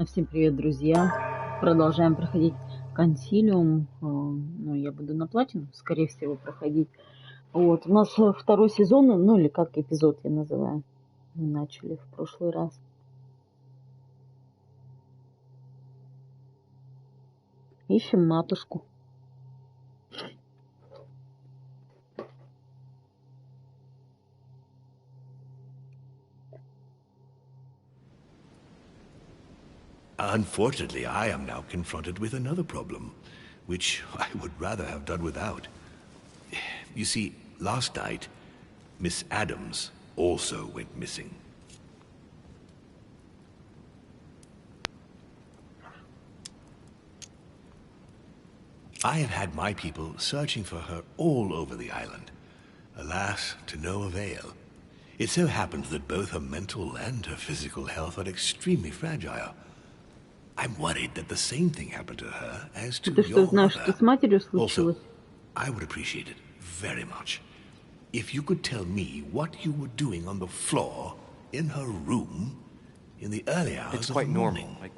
Всем привет, друзья! Продолжаем проходить Консилиум. Ну, я буду на платину, скорее всего, проходить. Вот, у нас второй сезон, ну или как эпизод я называю. Мы начали в прошлый раз. Ищем матушку. Unfortunately, I am now confronted with another problem, which I would rather have done without. You see, last night, Miss Adams also went missing. I have had my people searching for her all over the island. Alas, to no avail. It so happens that both her mental and her physical health are extremely fragile. I'm worried that the same thing happened to her as to your mother. Also, I would appreciate it very much if you could tell me what you were doing on the floor in her room in the early hours of the morning. It's quite normal.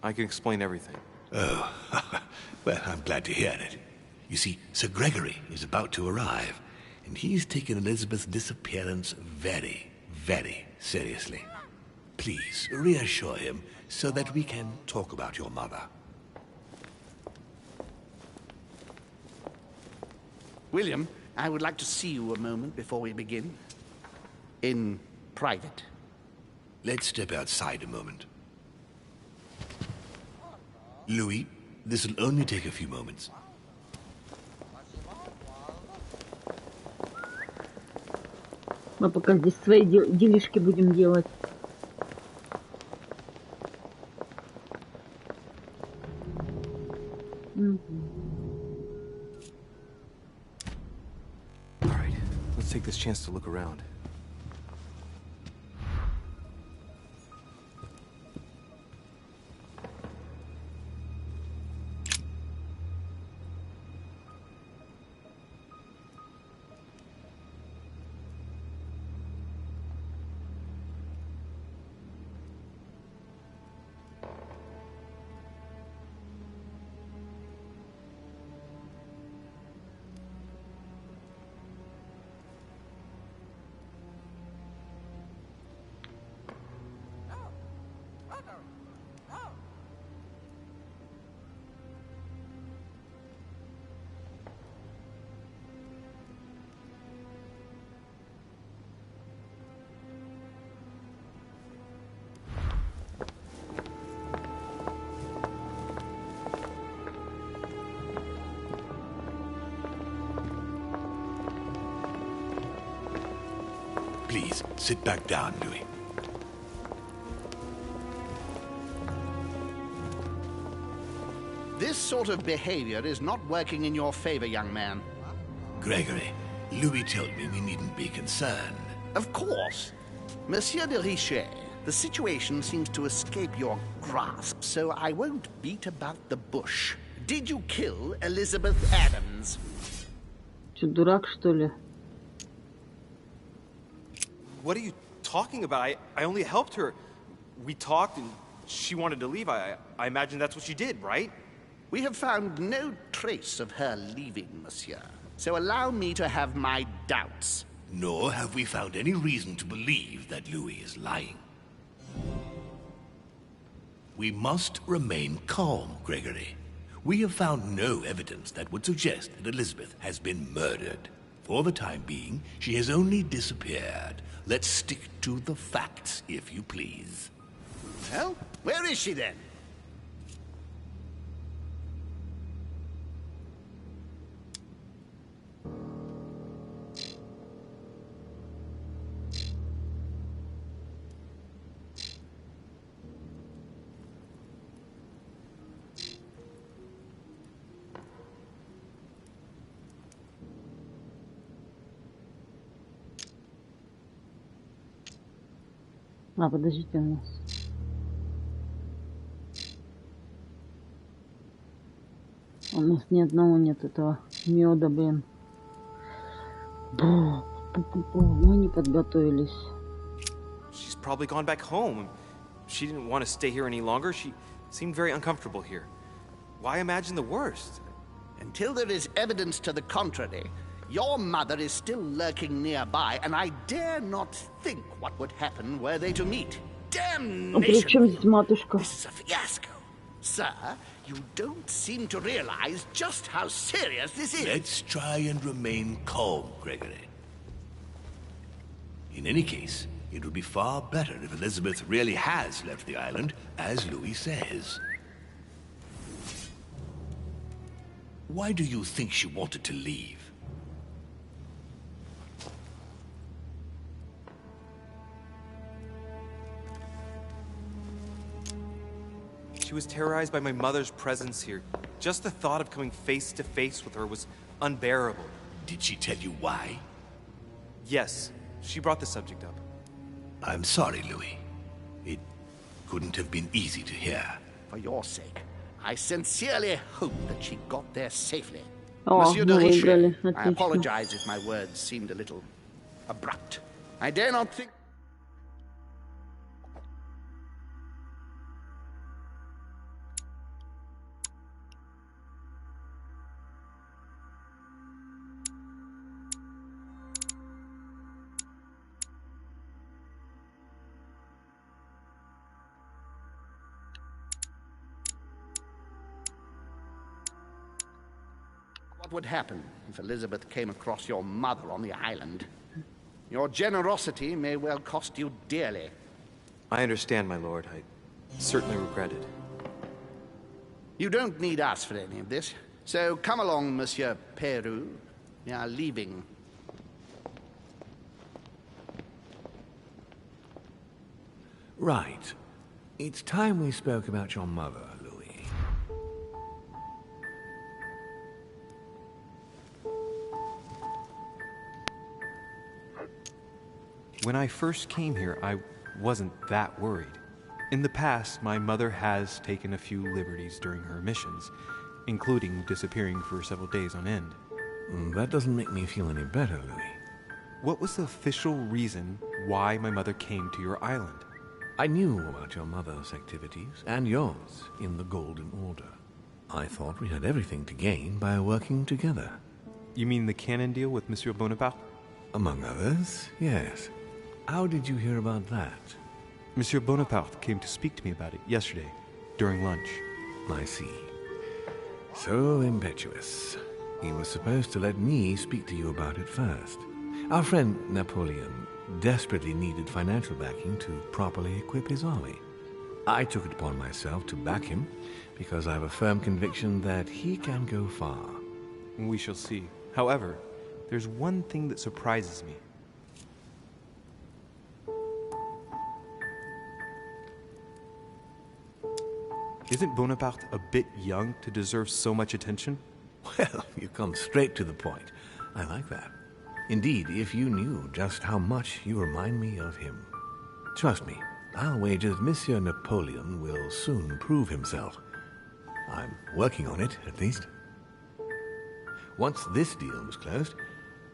I can explain everything. Oh, well, I'm glad to hear it. You see, Sir Gregory is about to arrive, and he's taken Elizabeth's disappearance very, very seriously. Please, reassure him so that we can talk about your mother. William, I would like to see you a moment before we begin. In private. Let's step outside a moment. Louis, this will only take a few moments. Мы пока здесь свои делишки будем делать. All right, let's take this chance to look around. Please, sit back down, Louis. This sort of behavior is not working in your favor, young man. Gregory, Louis told me we needn't be concerned. Of course. Monsieur de Richet, the situation seems to escape your grasp, so I won't beat about the bush. Did you kill Elizabeth Adams? Че, дурак, что ли? What are you talking about? I only helped her. We talked and she wanted to leave. I imagine that's what she did, right? We have found no trace of her leaving, monsieur. So allow me to have my doubts. Nor have we found any reason to believe that Louis is lying. We must remain calm, Gregory. We have found no evidence that would suggest that Elizabeth has been murdered. For the time being, she has only disappeared. Let's stick to the facts, if you please. Well, where is she then? Подождите у нас. У нас ни одного нет этого меда, блин. Мы не подготовились. She's probably gone back home. she didn't want to stay here any longer. She seemed very uncomfortable here. Why imagine the worst? Until there is evidence to the contrary, your mother is still lurking nearby, and I dare not think what would happen were they to meet. Причем здесь Damnation! матушка? This is a fiasco. Sir, you don't seem to realize just how serious this is. Let's try and remain calm, Gregory. In any case, it would be far better if Elizabeth really has left the island, as Louis says. Why do you think she wanted to leave? She was terrorized by my mother's presence here. Just the thought of coming face to face with her was unbearable. Did she tell you why? Yes, she brought the subject up. I'm sorry, Louis. It couldn't have been easy to hear. For your sake, I sincerely hope that she got there safely. О, Monsieur de мы выиграли. Richet, I Отлично. apologize if my words seemed a little abrupt. I dare not think... What would happen if Elizabeth came across your mother on the island? Your generosity may well cost you dearly. I understand, my lord. I certainly regret it. You don't need us for any of this. So come along, Monsieur Peru. We are leaving. Right. It's time we spoke about your mother, Louis. When I first came here, I wasn't that worried. In the past, my mother has taken a few liberties during her missions, including disappearing for several days on end. That doesn't make me feel any better, Louis. What was the official reason why my mother came to your island? I knew about your mother's activities, and yours, in the Golden Order. I thought we had everything to gain by working together. You mean the canon deal with Monsieur Bonaparte? Among others, yes. How did you hear about that? Monsieur Bonaparte came to speak to me about it yesterday, during lunch. I see. So impetuous. He was supposed to let me speak to you about it first. Our friend Napoleon desperately needed financial backing to properly equip his army. I took it upon myself to back him because I have a firm conviction that he can go far. We shall see. However, there's one thing that surprises me. Isn't Bonaparte a bit young to deserve so much attention? Well, you come straight to the point. I like that. Indeed, if you knew just how much you remind me of him. Trust me, I'll wager that Monsieur Napoleon will soon prove himself. I'm working on it, at least. Once this deal was closed,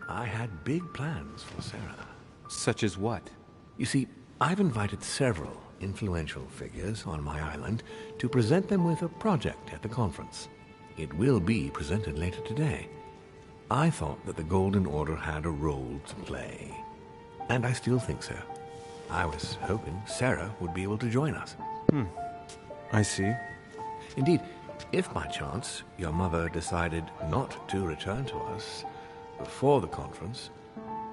I had big plans for Sarah. Such as what? You see, I've invited several influential figures on my island to present them with a project at the conference. It will be presented later today. I thought that the Golden Order had a role to play. And I still think so. I was hoping Sarah would be able to join us. I see. Indeed, if by chance your mother decided not to return to us before the conference,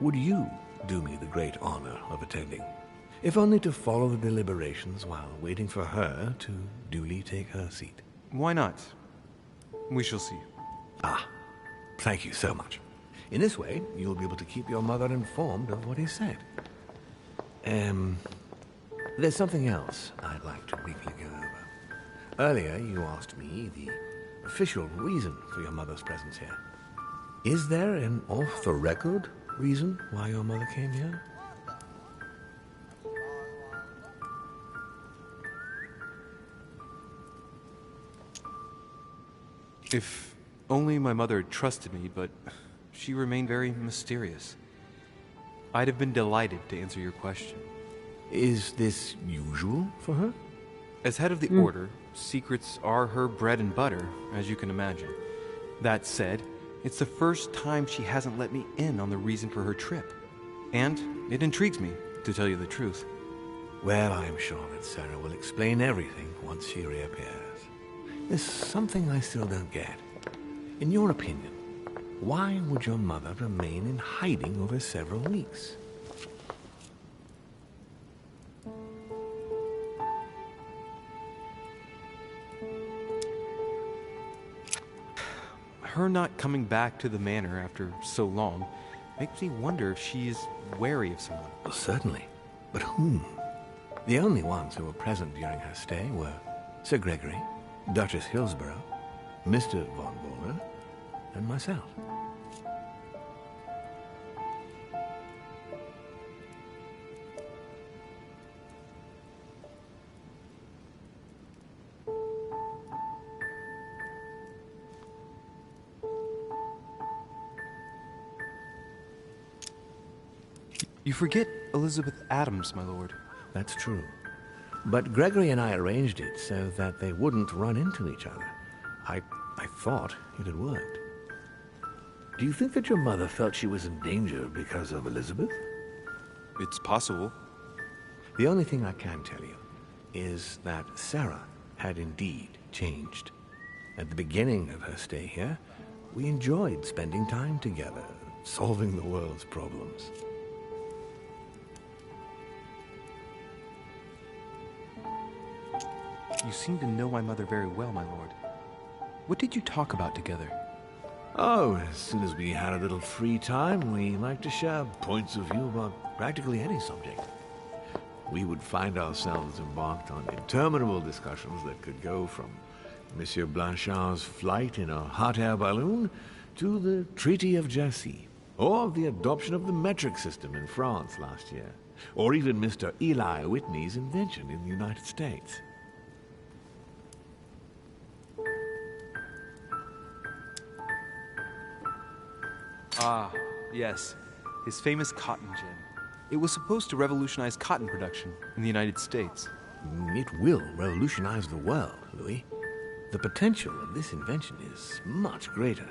would you do me the great honor of attending? If only to follow the deliberations while waiting for her to duly take her seat. Why not? We shall see. Ah, thank you so much. In this way, you'll be able to keep your mother informed of what is said. There's something else I'd like to briefly go over. Earlier, you asked me the official reason for your mother's presence here. Is there an off-the-record reason why your mother came here? If only my mother trusted me, but she remained very mysterious. I'd have been delighted to answer your question. Is this usual for her? As head of the order, secrets are her bread and butter, as you can imagine. That said, it's the first time she hasn't let me in on the reason for her trip. And it intrigues me, to tell you the truth. Well, I'm sure that Sarah will explain everything once she reappears. There's something I still don't get. In your opinion, why would your mother remain in hiding over several weeks? Her not coming back to the manor after so long makes me wonder if she is wary of someone. Well, certainly. But whom? The only ones who were present during her stay were Sir Gregory, Duchess Hillsborough, Mr. von Bohler, and myself. You forget Elizabeth Adams, my lord. That's true. But Gregory and I arranged it so that they wouldn't run into each other. I thought it had worked. Do you think that your mother felt she was in danger because of Elizabeth? It's possible. The only thing I can tell you is that Sarah had indeed changed. At the beginning of her stay here, we enjoyed spending time together, solving the world's problems. You seem to know my mother very well, my lord. What did you talk about together? Oh, as soon as we had a little free time, we liked to share points of view about practically any subject. We would find ourselves embarked on interminable discussions that could go from Monsieur Blanchard's flight in a hot air balloon to the Treaty of Jassy, or the adoption of the metric system in France last year, or even Mr. Eli Whitney's invention in the United States. Ah, yes. His famous cotton gin. It was supposed to revolutionize cotton production in the United States. It will revolutionize the world, Louis. The potential of this invention is much greater.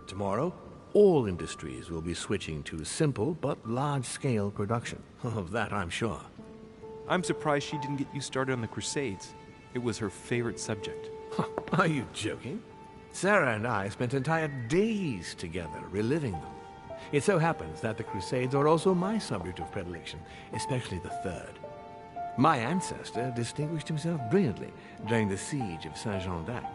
Tomorrow, all industries will be switching to simple but large-scale production. Of that, I'm sure. I'm surprised she didn't get you started on the Crusades. It was her favorite subject. Are you joking? Sarah and I spent entire days together reliving them. It so happens that the Crusades are also my subject of predilection, especially the third. My ancestor distinguished himself brilliantly during the siege of Saint-Jean-d'Acre.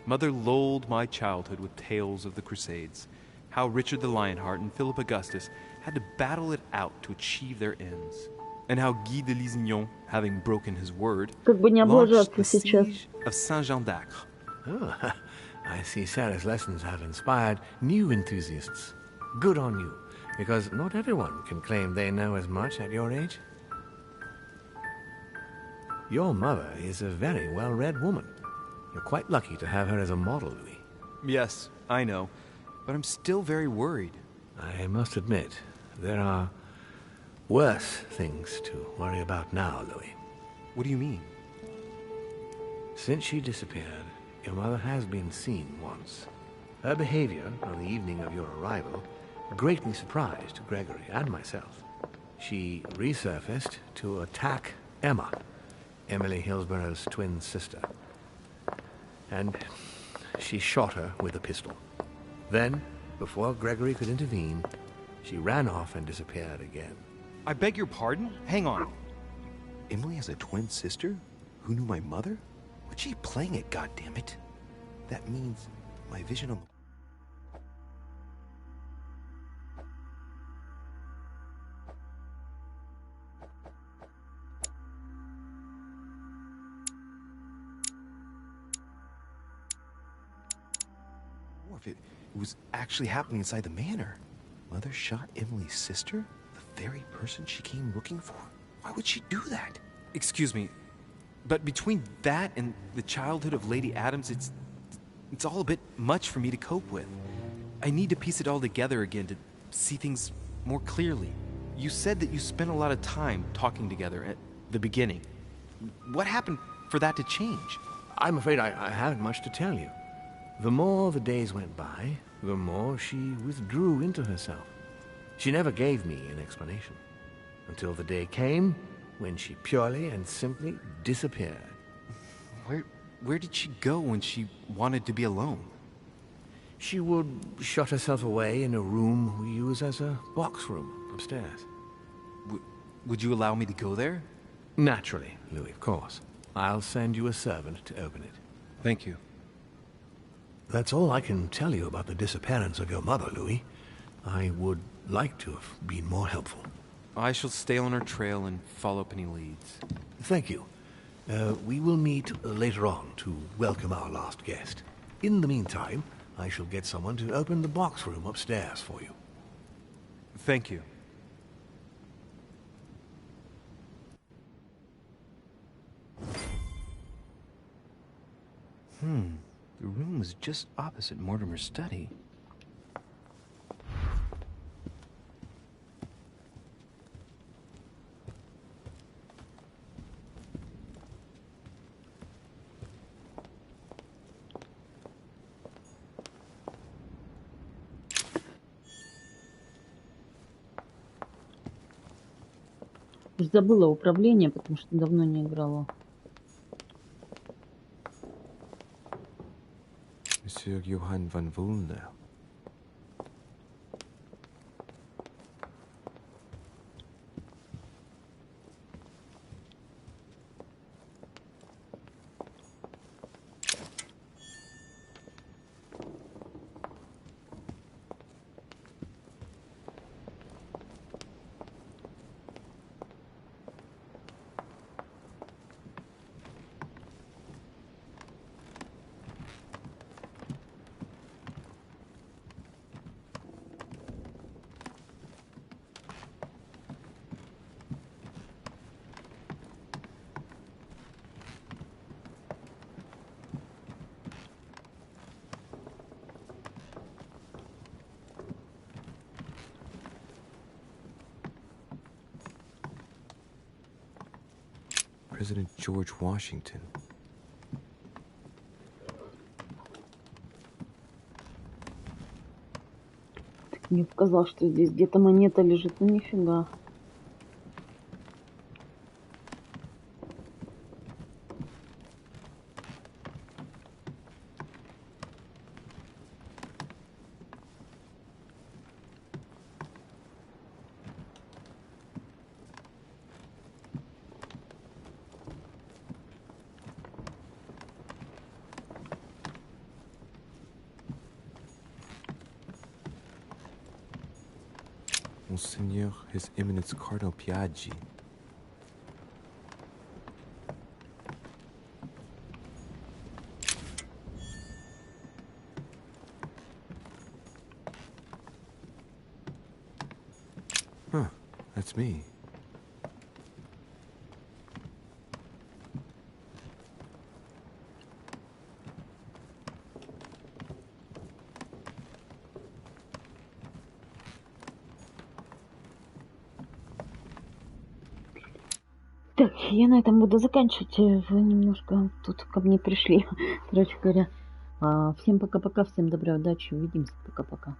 Mother lulled my childhood with tales of the Crusades, how Richard the Lionheart and Philip Augustus had to battle it out to achieve their ends, and how Guy de Lusignan, having broken his word, launched the siege of Saint-Jean-d'Acre. Oh, I see Sarah's lessons have inspired new enthusiasts. Good on you, because not everyone can claim they know as much at your age. Your mother is a very well-read woman. You're quite lucky to have her as a model, Louis. Yes, I know, but I'm still very worried. I must admit, there are worse things to worry about now, Louis. What do you mean? Since she disappeared, your mother has been seen once. Her behavior on the evening of your arrival greatly surprised Gregory and myself. She resurfaced to attack Emma, Emily Hillsborough's twin sister. And she shot her with a pistol. Then, before Gregory could intervene, she ran off and disappeared again. I beg your pardon? Hang on. Emily has a twin sister who knew my mother? What's she playing at, goddammit? That means my vision on the... If it was actually happening inside the manor. Mother shot Emily's sister? The very person she came looking for? Why would she do that? Excuse me, but between that and the childhood of Lady Adams, It's all a bit much for me to cope with. I need to piece it all together again to see things more clearly. You said that you spent a lot of time talking together at the beginning. What happened for that to change? I'm afraid I haven't much to tell you. The more the days went by, the more she withdrew into herself. She never gave me an explanation. Until the day came when she purely and simply disappeared. Where did she go when she wanted to be alone? She would shut herself away in a room we use as a box room upstairs. Would you allow me to go there? Naturally, Louis, of course. I'll send you a servant to open it. Thank you. That's all I can tell you about the disappearance of your mother, Louis. I would like to have been more helpful. I shall stay on her trail and follow up any leads. Thank you. We will meet later on to welcome our last guest. In the meantime, I shall get someone to open the box room upstairs for you. Thank you. The room was just opposite Mortimer's study. Забыла управление, потому что давно не играла. Monsieur Johann van Vulner. President George Washington. Так мне показалось, что здесь где-то монета лежит, но нифига. Monseigneur, His Eminence Cardinal Piaggi. Huh, that's me. Так, я на этом буду заканчивать. Вы немножко тут ко мне пришли. Короче говоря, всем пока-пока, всем доброй удачи, увидимся, пока-пока.